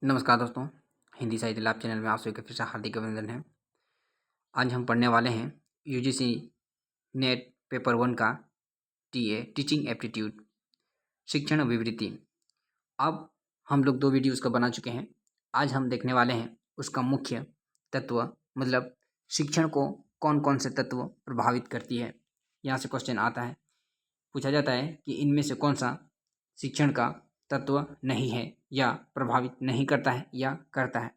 नमस्कार दोस्तों, हिंदी साहित्य लाभ चैनल में आप सभी का फिर से हार्दिक अभिनंदन है। आज हम पढ़ने वाले हैं यूजीसी नेट पेपर 1 का टीए टीचिंग एप्टीट्यूड शिक्षण विवृत्ति। अब हम लोग 2 वीडियो उसका बना चुके हैं। आज हम देखने वाले हैं उसका मुख्य तत्व, मतलब शिक्षण को कौन कौन से तत्व प्रभावित करती है। यहाँ से क्वेश्चन आता है, पूछा जाता है कि इनमें से कौन सा शिक्षण का तत्व नहीं है या प्रभावित नहीं करता है या करता है।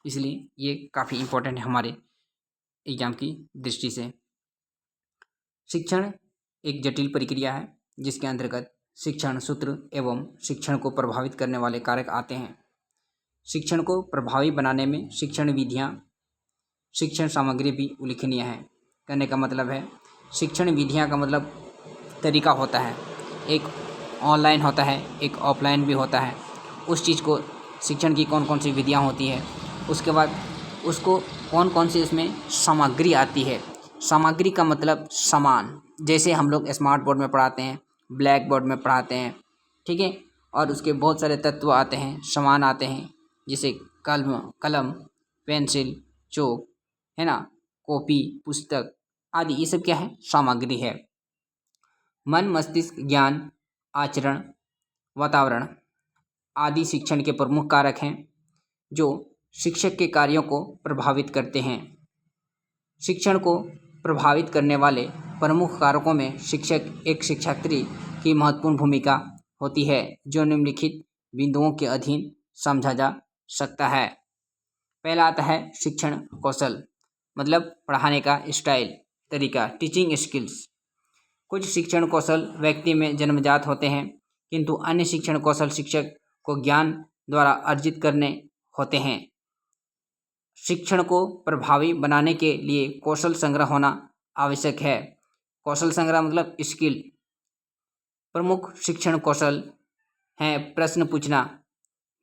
इसलिए ये काफ़ी इम्पोर्टेंट है हमारे एग्जाम की दृष्टि से। शिक्षण एक जटिल प्रक्रिया है जिसके अंतर्गत शिक्षण सूत्र एवं शिक्षण को प्रभावित करने वाले कारक आते हैं। शिक्षण को प्रभावी बनाने में शिक्षण विधियाँ, शिक्षण सामग्री भी उल्लेखनीय है। कहने का मतलब है, शिक्षण विधियाँ का मतलब तरीका होता है, एक ऑनलाइन होता है, एक ऑफलाइन भी होता है। उस चीज़ को शिक्षण की कौन कौन सी विधियाँ होती है, उसके बाद उसको कौन कौन सी उसमें सामग्री आती है। सामग्री का मतलब सामान, जैसे हम लोग स्मार्ट बोर्ड में पढ़ाते हैं, ब्लैक बोर्ड में पढ़ाते हैं, ठीक है। और उसके बहुत सारे तत्व आते हैं, सामान आते हैं, जैसे कलम, पेंसिल, चौक, है ना, कॉपी, पुस्तक आदि। ये सब क्या है? सामग्री है। मन, मस्तिष्क, ज्ञान, आचरण, वातावरण आदि शिक्षण के प्रमुख कारक हैं जो शिक्षक के कार्यों को प्रभावित करते हैं। शिक्षण को प्रभावित करने वाले प्रमुख कारकों में एक शिक्षार्थी की महत्वपूर्ण भूमिका होती है, जो निम्नलिखित बिंदुओं के अधीन समझा जा सकता है। पहला आता है शिक्षण कौशल, मतलब पढ़ाने का स्टाइल, तरीका, टीचिंग स्किल्स। कुछ शिक्षण कौशल व्यक्ति में जन्मजात होते हैं, किंतु अन्य शिक्षण कौशल शिक्षक को ज्ञान द्वारा अर्जित करने होते हैं। शिक्षण को प्रभावी बनाने के लिए कौशल संग्रह होना आवश्यक है। कौशल संग्रह मतलब स्किल। प्रमुख शिक्षण कौशल हैं प्रश्न पूछना,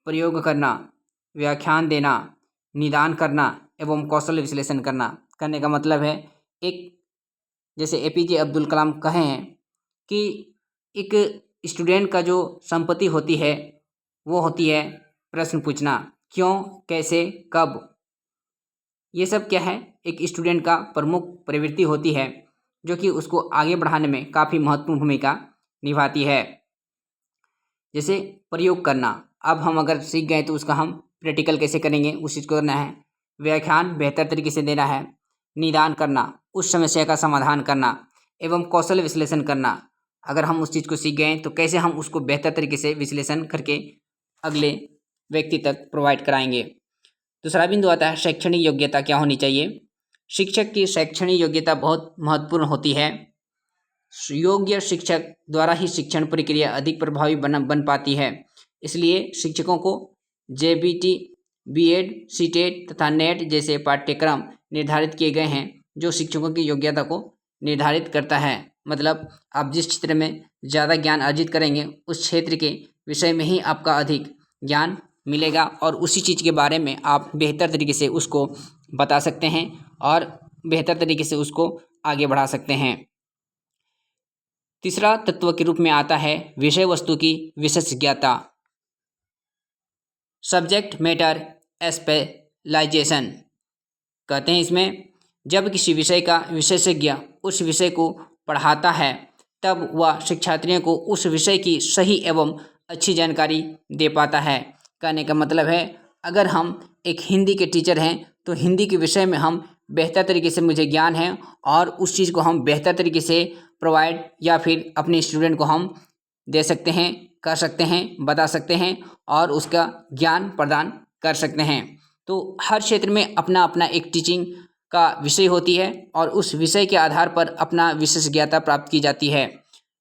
प्रयोग करना, व्याख्यान देना, निदान करना एवं कौशल विश्लेषण करना। करने का मतलब है, एक जैसे एपीजे अब्दुल कलाम कहे हैं कि एक स्टूडेंट का जो संपत्ति होती है वो होती है प्रश्न पूछना, क्यों, कैसे, कब। ये सब क्या है? एक स्टूडेंट का प्रमुख प्रवृत्ति होती है जो कि उसको आगे बढ़ाने में काफ़ी महत्वपूर्ण भूमिका निभाती है। जैसे प्रयोग करना, अब हम अगर सीख गए तो उसका हम प्रैक्टिकल कैसे करेंगे, उस चीज़ को करना है। व्याख्यान बेहतर तरीके से देना है। निदान करना, उस समस्या का समाधान करना एवं कौशल विश्लेषण करना। अगर हम उस चीज़ को सीख गए तो कैसे हम उसको बेहतर तरीके से विश्लेषण करके अगले व्यक्ति तक प्रोवाइड कराएंगे। दूसरा बिंदु आता है शैक्षणिक योग्यता क्या होनी चाहिए। शिक्षक की शैक्षणिक योग्यता बहुत महत्वपूर्ण होती है। योग्य शिक्षक द्वारा ही शिक्षण प्रक्रिया अधिक प्रभावी बन पाती है। इसलिए शिक्षकों को जेबीटी, बीएड, सीटेट तथा नेट जैसे पाठ्यक्रम निर्धारित किए गए हैं जो शिक्षकों की योग्यता को निर्धारित करता है। मतलब आप जिस क्षेत्र में ज़्यादा ज्ञान अर्जित करेंगे उस क्षेत्र के विषय में ही आपका अधिक ज्ञान मिलेगा और उसी चीज़ के बारे में आप बेहतर तरीके से उसको बता सकते हैं और बेहतर तरीके से उसको आगे बढ़ा सकते हैं। तीसरा तत्व के रूप में आता है विषय वस्तु की विशेषज्ञता, सब्जेक्ट मैटर स्पेशलाइजेशन। कहते हैं इसमें, जब किसी विषय का विशेषज्ञ उस विषय को पढ़ाता है तब वह शिक्षार्थियों को उस विषय की सही एवं अच्छी जानकारी दे पाता है। कहने का मतलब है, अगर हम एक हिंदी के टीचर हैं तो हिंदी के विषय में हम बेहतर तरीके से मुझे ज्ञान है और उस चीज़ को हम बेहतर तरीके से प्रोवाइड या फिर अपने स्टूडेंट को हम दे सकते हैं, कर सकते हैं, बता सकते हैं और उसका ज्ञान प्रदान कर सकते हैं। तो हर क्षेत्र में अपना अपना एक टीचिंग का विषय होती है और उस विषय के आधार पर अपना विशेषज्ञता प्राप्त की जाती है।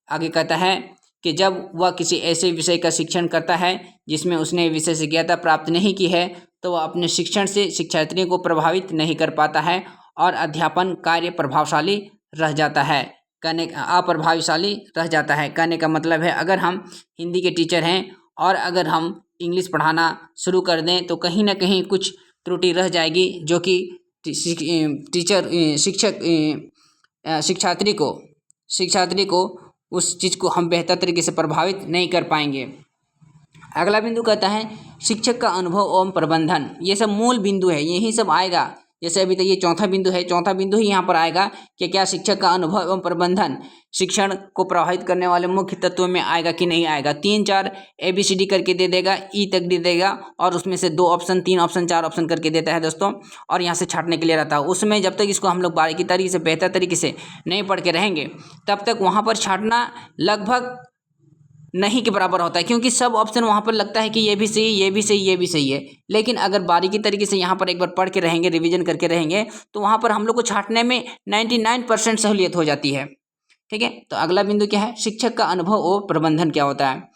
आगे कहता है कि जब वह किसी ऐसे विषय का शिक्षण करता है जिसमें उसने विशेषज्ञता प्राप्त नहीं की है तो वह अपने शिक्षण से शिक्षार्थियों को प्रभावित नहीं कर पाता है और अध्यापन कार्य प्रभावशाली रह जाता है। अप्रभावशाली रह जाता है। कहने का मतलब है, अगर हम हिंदी के टीचर हैं और अगर हम इंग्लिश पढ़ाना शुरू कर दें तो कहीं ना कहीं कुछ त्रुटि रह जाएगी जो कि शिक्षार्थी को उस चीज़ को हम बेहतर तरीके से प्रभावित नहीं कर पाएंगे। अगला बिंदु कहता है शिक्षक का अनुभव एवं प्रबंधन, ये सब मूल बिंदु है, यही सब आएगा। जैसे अभी तक ये चौथा बिंदु है, चौथा बिंदु ही यहाँ पर आएगा कि क्या शिक्षक का अनुभव एवं प्रबंधन शिक्षण को प्रभावित करने वाले मुख्य तत्वों में आएगा कि नहीं आएगा। 3-4 ABCD करके दे देगा, ई तक दे देगा, और उसमें से 2 ऑप्शन, 3 ऑप्शन, 4 ऑप्शन करके देता है दोस्तों, और यहाँ से छांटने के लिए रहता है। उसमें जब तक इसको हम लोग बारीकी तरीके से, बेहतर तरीके से नहीं पढ़ के रहेंगे, तब तक वहाँ पर छांटना लगभग नहीं के बराबर होता है, क्योंकि सब ऑप्शन वहाँ पर लगता है कि ये भी सही, ये भी सही, ये भी सही है। लेकिन अगर बारीकी तरीके से यहाँ पर एक बार पढ़ के रहेंगे, रिवीजन करके रहेंगे, तो वहाँ पर हम लोग को छांटने में 99% सहूलियत हो जाती है। ठीक है, तो अगला बिंदु क्या है, शिक्षक का अनुभव और प्रबंधन क्या होता है।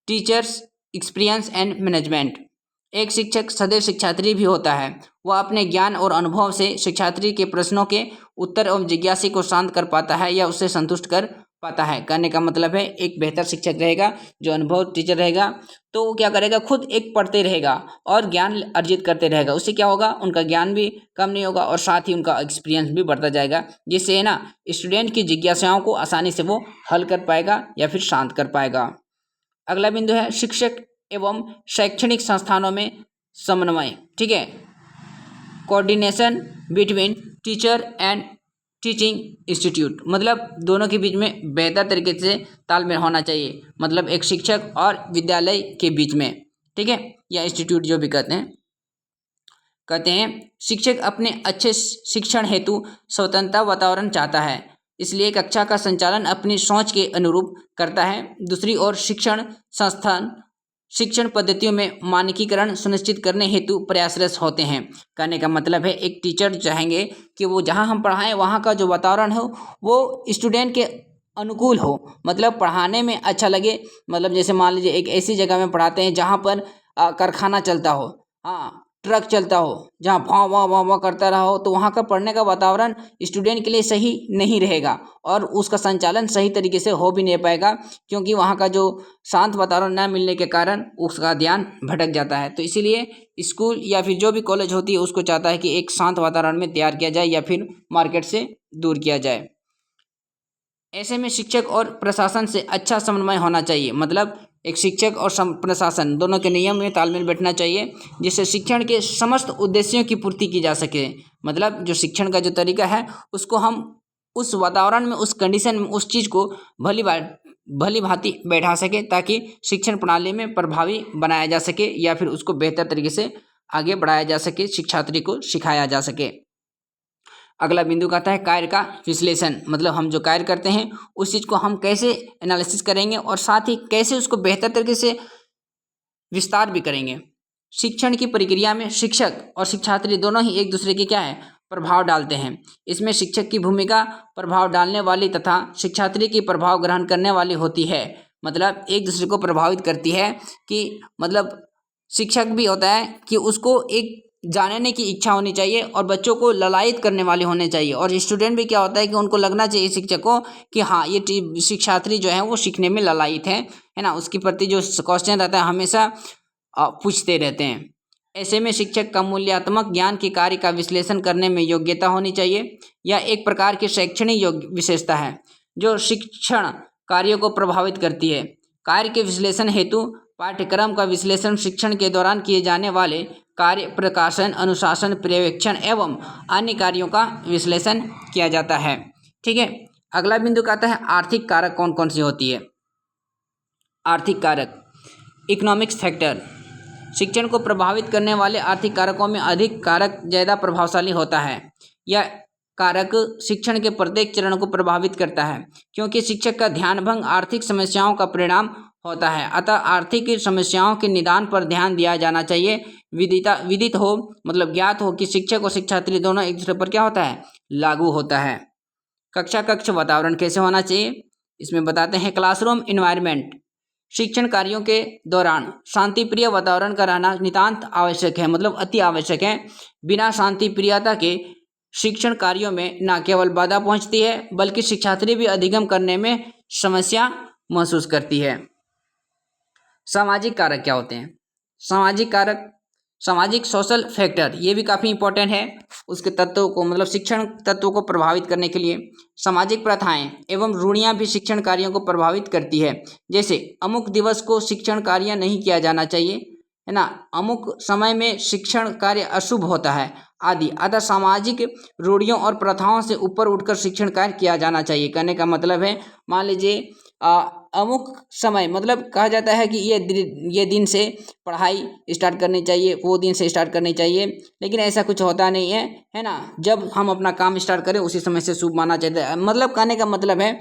Teachers experience and management. एक शिक्षक सदैव शिक्षार्थी भी होता है। वह अपने ज्ञान और अनुभव से शिक्षार्थी के प्रश्नों के उत्तर एवं जिज्ञासा को शांत कर पाता है या उससे संतुष्ट कर पाता है। कहने का मतलब है, एक बेहतर शिक्षक रहेगा, जो अनुभव टीचर रहेगा, तो वो क्या करेगा, खुद एक पढ़ते रहेगा और ज्ञान अर्जित करते रहेगा। उससे क्या होगा, उनका ज्ञान भी कम नहीं होगा और साथ ही उनका एक्सपीरियंस भी बढ़ता जाएगा, जिससे ना स्टूडेंट की जिज्ञासाओं को आसानी से वो हल कर पाएगा या फिर शांत कर पाएगा। अगला बिंदु है शिक्षक एवं शैक्षणिक संस्थानों में समन्वय। ठीक है, coordination between teacher and teaching institute, मतलब दोनों के बीच में बेहतर तरीके से तालमेल होना चाहिए, मतलब एक शिक्षक और विद्यालय के बीच में। ठीक है, या इंस्टीट्यूट जो भी कहते हैं शिक्षक अपने अच्छे शिक्षण हेतु स्वतंत्रता वातावरण चाहता है, इसलिए कक्षा का संचालन अपनी सोच के अनुरूप करता है। दूसरी ओर शिक्षण संस्थान शिक्षण पद्धतियों में मानकीकरण सुनिश्चित करने हेतु प्रयासरत होते हैं। कहने का मतलब है, एक टीचर चाहेंगे कि वो जहाँ हम पढ़ाएं वहाँ का जो वातावरण हो वो स्टूडेंट के अनुकूल हो, मतलब पढ़ाने में अच्छा लगे। मतलब जैसे मान लीजिए एक ऐसी जगह में पढ़ाते हैं जहाँ पर कारखाना चलता हो, हाँ, ट्रक चलता हो, जहाँ भाव वाह वाह वाह करता रहा हो, तो वहाँ का पढ़ने का वातावरण स्टूडेंट के लिए सही नहीं रहेगा और उसका संचालन सही तरीके से हो भी नहीं पाएगा, क्योंकि वहाँ का जो शांत वातावरण न मिलने के कारण उसका ध्यान भटक जाता है। तो इसीलिए स्कूल या फिर जो भी कॉलेज होती है उसको चाहता है कि एक शांत वातावरण में तैयार किया जाए या फिर मार्केट से दूर किया जाए। ऐसे में शिक्षक और प्रशासन से अच्छा समन्वय होना चाहिए, मतलब एक शिक्षक और प्रशासन दोनों के नियम में तालमेल बैठना चाहिए, जिससे शिक्षण के समस्त उद्देश्यों की पूर्ति की जा सके। मतलब जो शिक्षण का जो तरीका है उसको हम उस वातावरण में, उस कंडीशन में, उस चीज़ को भली भांति बैठा सके, ताकि शिक्षण प्रणाली में प्रभावी बनाया जा सके या फिर उसको बेहतर तरीके से आगे बढ़ाया जा सके, शिक्षार्थी को सिखाया जा सके। अगला बिंदु कहता है कार्य का विश्लेषण, मतलब हम जो कार्य करते हैं उस चीज़ को हम कैसे एनालिसिस करेंगे और साथ ही कैसे उसको बेहतर तरीके से विस्तार भी करेंगे। शिक्षण की प्रक्रिया में शिक्षक और शिक्षार्थी दोनों ही एक दूसरे के क्या है, प्रभाव डालते हैं। इसमें शिक्षक की भूमिका प्रभाव डालने वाली तथा शिक्षार्थी की प्रभाव ग्रहण करने वाली होती है, मतलब एक दूसरे को प्रभावित करती है। कि मतलब शिक्षक भी होता है कि उसको एक जानने की इच्छा होनी चाहिए और बच्चों को ललायित करने वाले होने चाहिए, और स्टूडेंट भी क्या होता है कि उनको लगना चाहिए शिक्षक को कि हाँ ये शिक्षार्थी जो है वो सीखने में ललायित है ना, उसके प्रति जो क्वेश्चन रहता है हमेशा पूछते रहते हैं। ऐसे में शिक्षक का मूल्यात्मक ज्ञान के कार्य का विश्लेषण करने में योग्यता होनी चाहिए। यह एक प्रकार की शैक्षणिक विशेषता है जो शिक्षण कार्यों को प्रभावित करती है। कार्य के विश्लेषण हेतु पाठ्यक्रम का विश्लेषण शिक्षण के दौरान किए जाने वाले कार्य, प्रकाशन, अनुशासन, पर्यवेक्षण एवं अन्य कार्यों का विश्लेषण किया जाता है। ठीक है, अगला बिंदु कहता है आर्थिक कारक कौन कौन सी होती है। आर्थिक कारक, इकोनॉमिक्स फैक्टर, शिक्षण को प्रभावित करने वाले आर्थिक कारकों में अधिक कारक ज़्यादा प्रभावशाली होता है। यह कारक शिक्षण के प्रत्येक चरण को प्रभावित करता है, क्योंकि शिक्षक का ध्यान भंग आर्थिक समस्याओं का परिणाम होता है। अतः आर्थिक समस्याओं के निदान पर ध्यान दिया जाना चाहिए। विदित हो, मतलब ज्ञात हो कि शिक्षक और शिक्षार्थी दोनों एक दूसरे पर क्या होता है, लागू होता है। कक्ष वातावरण कैसे होना चाहिए, इसमें बताते हैं क्लासरूम इन्वायरमेंट, शिक्षण कार्यों के दौरान शांतिप्रिय वातावरण का रहना नितांत आवश्यक है, मतलब अति आवश्यक है। बिना शांतिप्रियता के शिक्षण कार्यों में न केवल बाधा पहुंचती है बल्कि शिक्षार्थी भी अधिगम करने में समस्या महसूस करती है। सामाजिक कारक क्या होते हैं। सामाजिक कारक, सामाजिक सोशल फैक्टर, ये भी काफ़ी इंपॉर्टेंट है उसके तत्वों को, मतलब शिक्षण तत्वों को प्रभावित करने के लिए। सामाजिक प्रथाएं एवं रूढ़ियां भी शिक्षण कार्यों को प्रभावित करती है। जैसे अमुक दिवस को शिक्षण कार्य नहीं किया जाना चाहिए, है ना, अमुक समय में शिक्षण कार्य अशुभ होता है आदि। अतः सामाजिक रूढ़ियों और प्रथाओं से ऊपर उठकर शिक्षण कार्य किया जाना चाहिए। कहने का मतलब है, मान लीजिए अमुक समय, मतलब कहा जाता है कि ये दिन से पढ़ाई स्टार्ट करनी चाहिए, वो दिन से स्टार्ट करनी चाहिए, लेकिन ऐसा कुछ होता नहीं है ना। जब हम अपना काम स्टार्ट करें उसी समय से शुभ माना जाता है। मतलब कहने का मतलब है,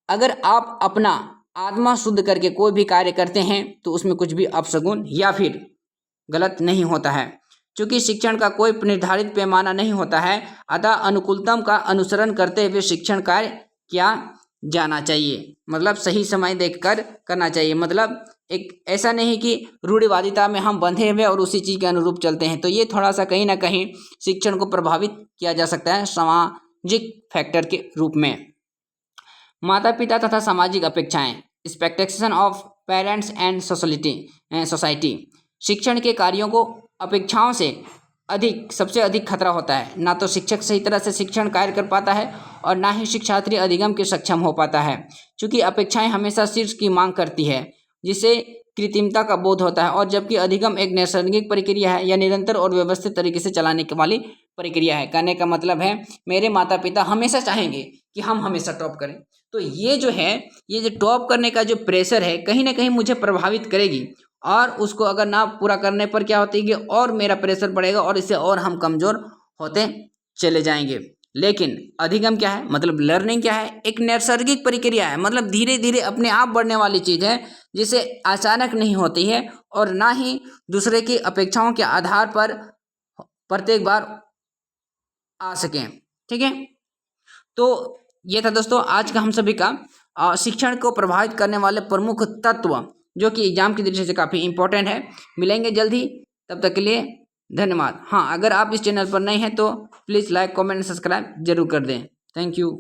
अगर आप अपना आत्मा शुद्ध करके कोई भी कार्य करते हैं तो उसमें कुछ भी अपशगुन या फिर गलत नहीं होता है। क्योंकि शिक्षण का कोई निर्धारित पैमाना नहीं होता है, अतः अनुकूलतम का अनुसरण करते हुए शिक्षण कार्य किया जाना चाहिए। मतलब सही समय देखकर करना चाहिए। मतलब एक ऐसा नहीं कि रूढ़िवादिता में हम बंधे हुए और उसी चीज़ के अनुरूप चलते हैं, तो ये थोड़ा सा कहीं ना कहीं शिक्षण को प्रभावित किया जा सकता है सामाजिक फैक्टर के रूप में। माता पिता तथा सामाजिक अपेक्षाएं, expectation of parents and society. शिक्षण के कार्यों को अपेक्षाओं से सबसे अधिक खतरा होता है। ना तो शिक्षक सही तरह से शिक्षण कार्य कर पाता है और ना ही शिक्षार्थी अधिगम के सक्षम हो पाता है। क्योंकि अपेक्षाएं हमेशा शीर्ष की मांग करती है, जिसे कृत्रिमता का बोध होता है, और जबकि अधिगम एक नैसर्गिक प्रक्रिया है या निरंतर और व्यवस्थित तरीके से चलाने वाली प्रक्रिया है। कहने का मतलब है, मेरे माता पिता हमेशा चाहेंगे कि हम हमेशा टॉप करें, तो ये जो टॉप करने का जो प्रेशर है कहीं ना कहीं मुझे प्रभावित करेगी, और उसको अगर ना पूरा करने पर क्या होती है कि और मेरा प्रेशर बढ़ेगा और इससे और हम कमज़ोर होते चले जाएंगे। लेकिन अधिगम क्या है, मतलब लर्निंग क्या है, एक नैसर्गिक प्रक्रिया है, मतलब धीरे धीरे अपने आप बढ़ने वाली चीज़ है, जिसे अचानक नहीं होती है और ना ही दूसरे की अपेक्षाओं के आधार पर प्रत्येक बार आ सकें। ठीक है, तो ये था दोस्तों आज का हम सभी का शिक्षण को प्रभावित करने वाले प्रमुख तत्व, जो कि एग्जाम की दृष्टि से काफ़ी इंपॉर्टेंट है। मिलेंगे जल्द ही, तब तक के लिए धन्यवाद। हाँ, अगर आप इस चैनल पर नए हैं तो प्लीज़ लाइक, कमेंट, सब्सक्राइब जरूर कर दें। Thank you.